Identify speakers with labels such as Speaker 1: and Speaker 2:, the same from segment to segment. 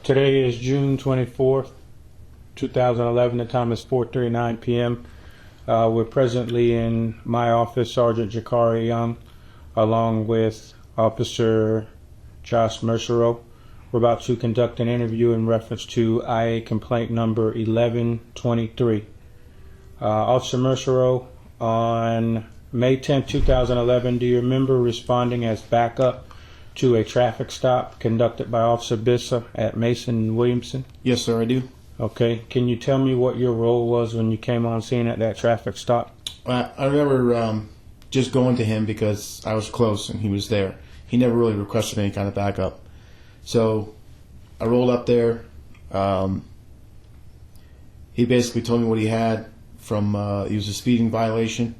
Speaker 1: Today is June 24th, 2011. The time is 4:39 p.m. We're presently in my office, Sergeant Jakari Young, along with Officer Josh Mersereau. We're about to conduct an interview in reference to IA complaint number 1123. Officer Mersereau, on May 10, 2011, do you remember responding as backup to a traffic stop conducted by Officer Bissa at Mason and Williamson?
Speaker 2: Yes, sir, I do.
Speaker 1: Okay. Can you tell me what your role was when you came on scene at that traffic stop?
Speaker 2: I remember just going to him because I was close and he was there. He never really requested any kind of backup. So I rolled up there. He basically told me what he had from, he was a speeding violation,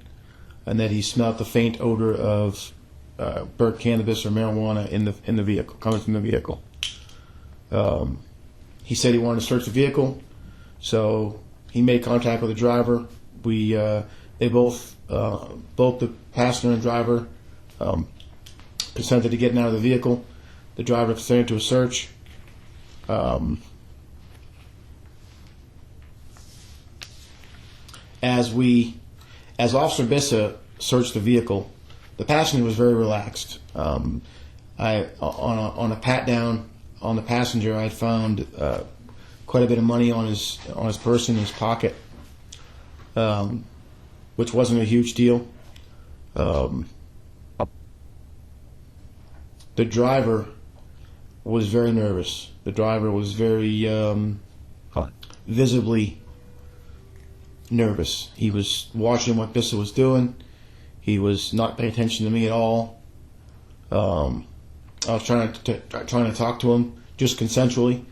Speaker 2: and that he smelled the faint odor of burnt cannabis or marijuana in the vehicle, coming from the vehicle. He said he wanted to search the vehicle, so he made contact with the driver. They both the passenger and driver consented to getting out of the vehicle. The driver consented to a search. As Officer Bissa searched the vehicle, the passenger was very relaxed. On a pat down on the passenger, I found quite a bit of money on his person, in his pocket, which wasn't a huge deal. The driver was very nervous. The driver was very visibly nervous. He was watching what Bissa was doing. He was not paying attention to me at all. I was trying to talk to him just consensually,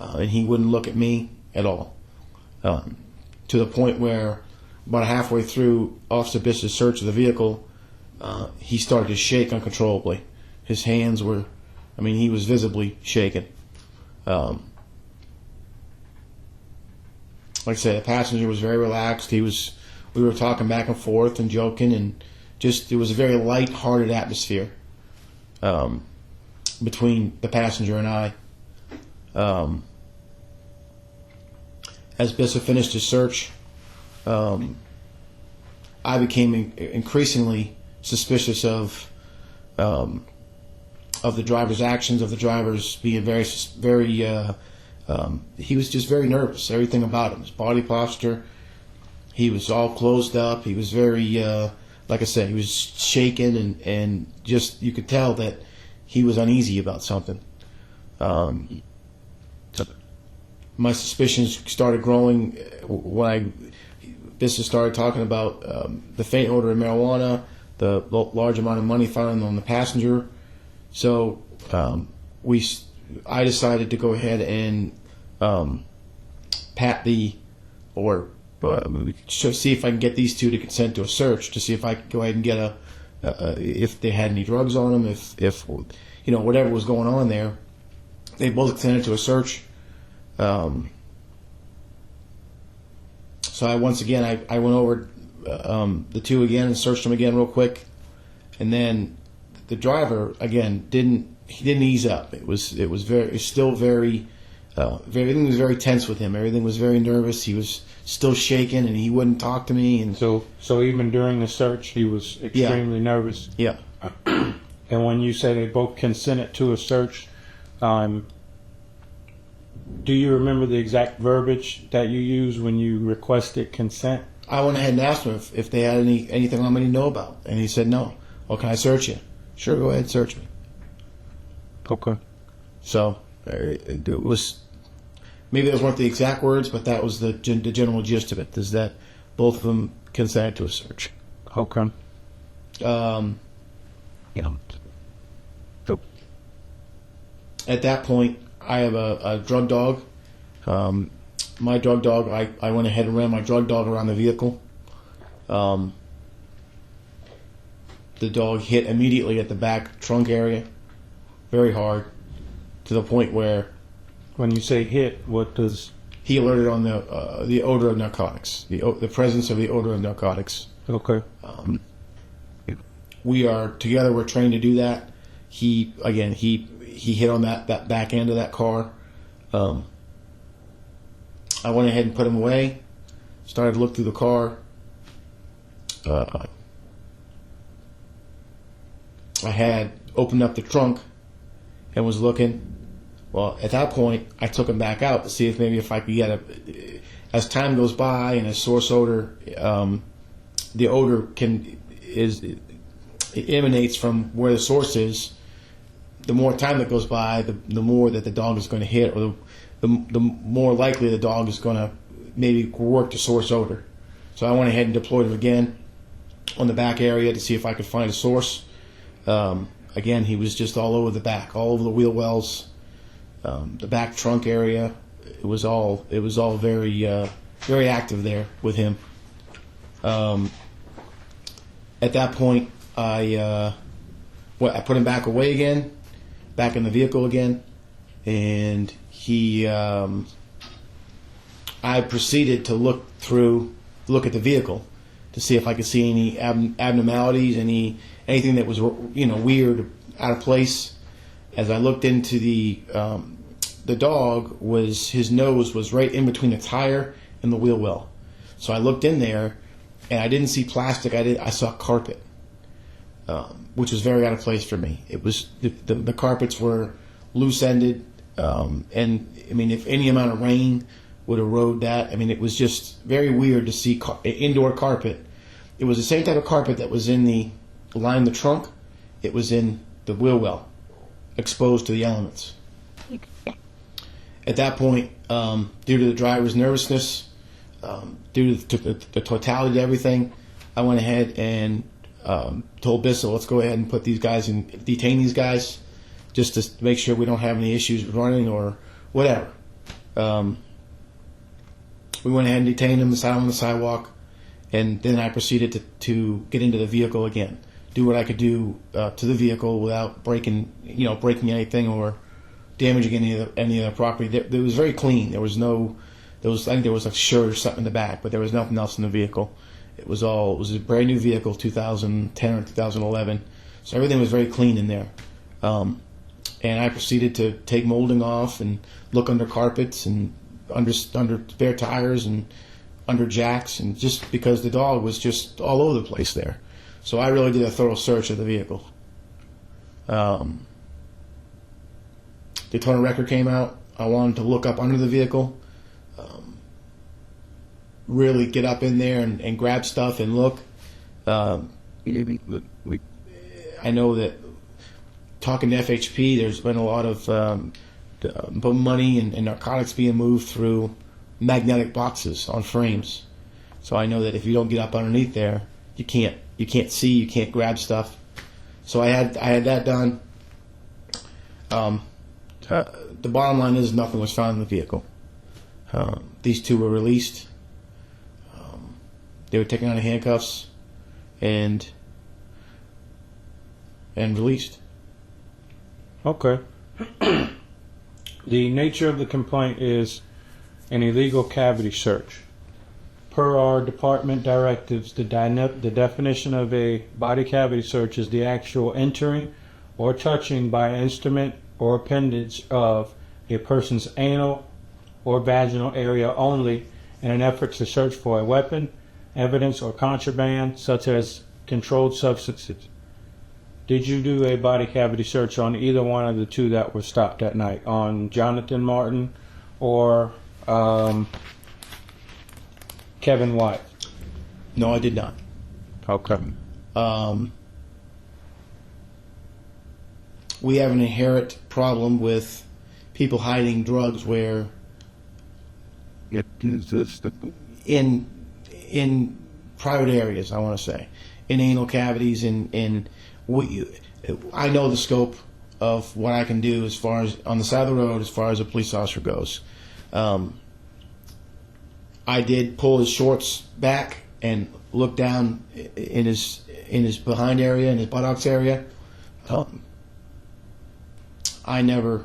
Speaker 2: and he wouldn't look at me at all. To the point where, about halfway through Officer Bissa's search of the vehicle, he started to shake uncontrollably. His hands were, he was visibly shaken. Like I said, the passenger was very relaxed. We were talking back and forth and joking, and it was a very light-hearted atmosphere between the passenger and I. As Bissa finished his search, I became increasingly suspicious of the driver's actions, of the driver's being very he was just very nervous. Everything about him, his body posture, he was all closed up. He was very, like I said, he was shaken, and just, you could tell that he was uneasy about something. My suspicions started growing when Bissa started talking about the faint odor of marijuana, the large amount of money found on the passenger. So I decided to go ahead and see if I can get these two to consent to a search, to see if I could go ahead and get if they had any drugs on them, if whatever was going on there. They both consented to a search. So I went over the two again and searched them again real quick, and then the driver again didn't ease up. Everything was very tense with him. Everything was very nervous. He was still shaking, and he wouldn't talk to me. And
Speaker 1: so even during the search, he was extremely nervous.
Speaker 2: Yeah.
Speaker 1: And when you say they both consented to a search, do you remember the exact verbiage that you used when you requested consent?
Speaker 2: I went ahead and asked him if they had anything I need to know about, and he said no. Well, can I search you? Sure, go ahead and search me.
Speaker 1: Okay.
Speaker 2: So it was, maybe those weren't the exact words, but that was the general gist of it, is that both of them consented to a search.
Speaker 1: Okay.
Speaker 2: At that point, I have a drug dog. My drug dog, I went ahead and ran my drug dog around the vehicle. The dog hit immediately at the back trunk area, very hard, to the point where...
Speaker 1: When you say hit, what does...
Speaker 2: He alerted on the odor of narcotics, the presence of the odor of narcotics.
Speaker 1: Okay.
Speaker 2: We're trained to do that. He hit on that back end of that car. I went ahead and put him away. Started to look through the car. I had opened up the trunk and was looking. Well, at that point, I took him back out to see if maybe I could get as time goes by and as source odor, the odor it emanates from where the source is. The more time that goes by, the more that the dog is going to hit, or the more likely the dog is going to maybe work the source odor. So I went ahead and deployed him again on the back area to see if I could find a source. Again, he was just all over the back, all over the wheel wells, the back trunk area. It was all very very active there with him. At that point, I put him back away again, back in the vehicle again, and I proceeded to look at the vehicle to see if I could see any abnormalities, anything that was weird, out of place. As I looked into the dog, his nose was right in between the tire and the wheel well. So I looked in there, and I didn't see plastic. I saw carpet, which was very out of place for me. It was the carpets were loose ended, and I mean, if any amount of rain would erode that. I mean, it was just very weird to see indoor carpet. It was the same type of carpet that was in the line the trunk. It was in the wheel well, exposed to the elements. At that point, due to the driver's nervousness, due to the totality of everything, I went ahead and told Bissell, let's go ahead and put these guys detain these guys, just to make sure we don't have any issues running or whatever. We went ahead and detained him, sat on the sidewalk, and then I proceeded to get into the vehicle again, do what I could do to the vehicle without breaking anything or damaging any of the property. It was very clean. I think there was a shirt or something in the back, but there was nothing else in the vehicle. It was a brand new vehicle, 2010 or 2011, so everything was very clean in there. And I proceeded to take molding off and look under carpets and under spare tires and under jacks, and just because the dog was just all over the place there. So I really did a thorough search of the vehicle. Daytona record came out. I wanted to look up under the vehicle, really get up in there and grab stuff and look. I know that talking to FHP, there's been a lot of money and narcotics being moved through magnetic boxes on frames. So I know that if you don't get up underneath there, you can't see, you can't grab stuff. So I had that done. The bottom line is nothing was found in the vehicle. These two were released. They were taken out of handcuffs and released.
Speaker 1: Okay. The nature of the complaint is an illegal cavity search. Per our department directives, the definition of a body cavity search is the actual entering or touching by an instrument or appendage of a person's anal or vaginal area only in an effort to search for a weapon, evidence, or contraband, such as controlled substances. Did you do a body cavity search on either one of the two that were stopped that night, on Jonathan Martin or Kevin White?
Speaker 2: No, I did not.
Speaker 1: Okay.
Speaker 2: We have an inherent problem with people hiding drugs where in private areas, I want to say, in anal cavities, I know the scope of what I can do as far as on the side of the road, as far as a police officer goes. I did pull his shorts back and look down in his behind area, in his buttocks area. I never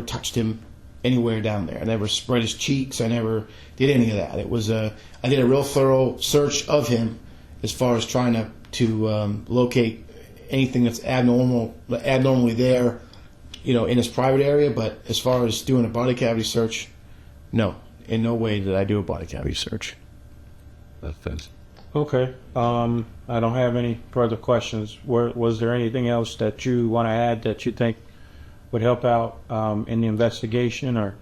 Speaker 2: touched him anywhere down there. I never spread his cheeks. I never did any of that. I did a real thorough search of him as far as trying to locate anything that's abnormally there, in his private area. But as far as doing a body cavity search, no, in no way did I do a body cavity search.
Speaker 1: Okay. I don't have any further questions. Was there anything else that you want to add that you think would help out in the investigation, or?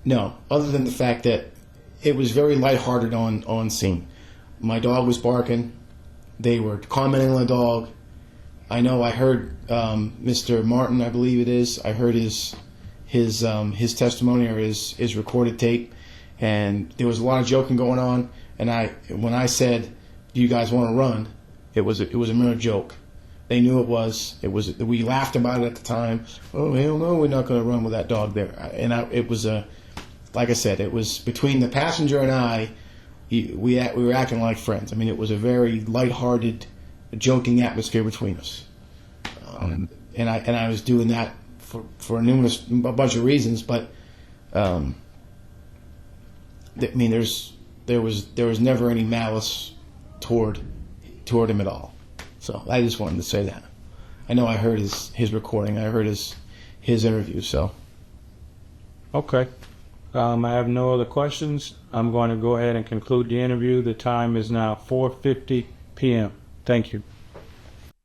Speaker 2: No, other than the fact that it was very lighthearted on scene. My dog was barking. They were commenting on the dog. I know I heard Mr. Martin, I believe it is. I heard his testimony or his recorded tape, and there was a lot of joking going on. And when I said, "Do you guys want to run?" it was a mere joke. They knew it was. We laughed about it at the time. Oh, hell no, we're not going to run with that dog there. It was like I said, it was between the passenger and I. We were acting like friends. I mean, it was a very lighthearted, joking atmosphere between us. And I was doing that for a bunch of reasons, but I mean, there was never any malice toward him at all. So I just wanted to say that. I know I heard his recording. I heard his interview. So
Speaker 1: Okay. I have no other questions. I'm going to go ahead and conclude the interview. The time is now 4:50 p.m. Thank you.